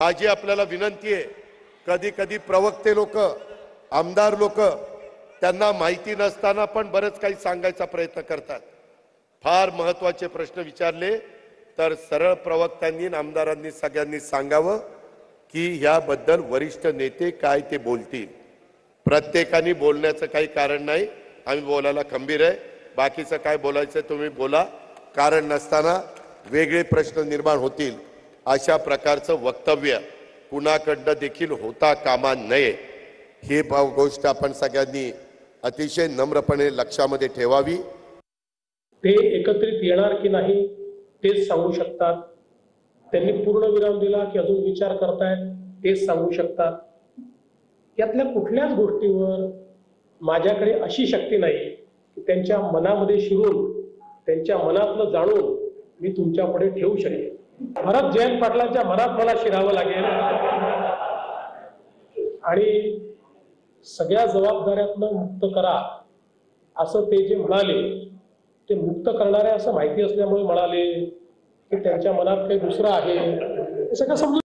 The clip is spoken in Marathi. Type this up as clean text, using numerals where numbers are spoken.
माझी आपल्याला विनंती आहे, कधी कधी प्रवक्ते लोक, आमदार लोक त्यांना माहिती नसताना पण बरेच काही सांगायचा प्रयत्न करतात। फार महत्त्वाचे प्रश्न विचारले तर सरळ प्रवक्त्यांनी आणि आमदारांनी सगळ्यांनी सांगावं की याबद्दल वरिष्ठ नेते काय ते बोलतील। प्रत्येकाने बोलण्याचं काही कारण नाही, आम्ही बोलायला खंबीर आहे। बाकीचं काय बोलायचं तुम्ही बोला, कारण नसताना वेगळे प्रश्न निर्माण होतील अशा प्रकारचं वक्तव्य कुणाकडनं देखील होता कामा नये। ही गोष्ट आपण सगळ्यांनी अतिशय नम्रपणे लक्षामध्ये ठेवावी। ते एकत्रित येणार की नाही तेच सांगू शकतात। त्यांनी पूर्ण विराम दिला की अजून विचार करतायत तेच सांगू शकतात। यातल्या कुठल्याच गोष्टीवर माझ्याकडे अशी शक्ती नाही की त्यांच्या मनामध्ये शिरून त्यांच्या मनातलं जाणून मी तुमच्या पुढे ठेवू शकेन। भरत जयंत पाटलांच्या मनात मला शिरावं लागेल आणि सगळ्या जबाबदाऱ्यातनं मुक्त करा असं ते जे म्हणाले ते मुक्त करणारे असं माहिती असल्यामुळे म्हणाले की त्यांच्या मनात काही दुसरं आहे, हे सगळं समजून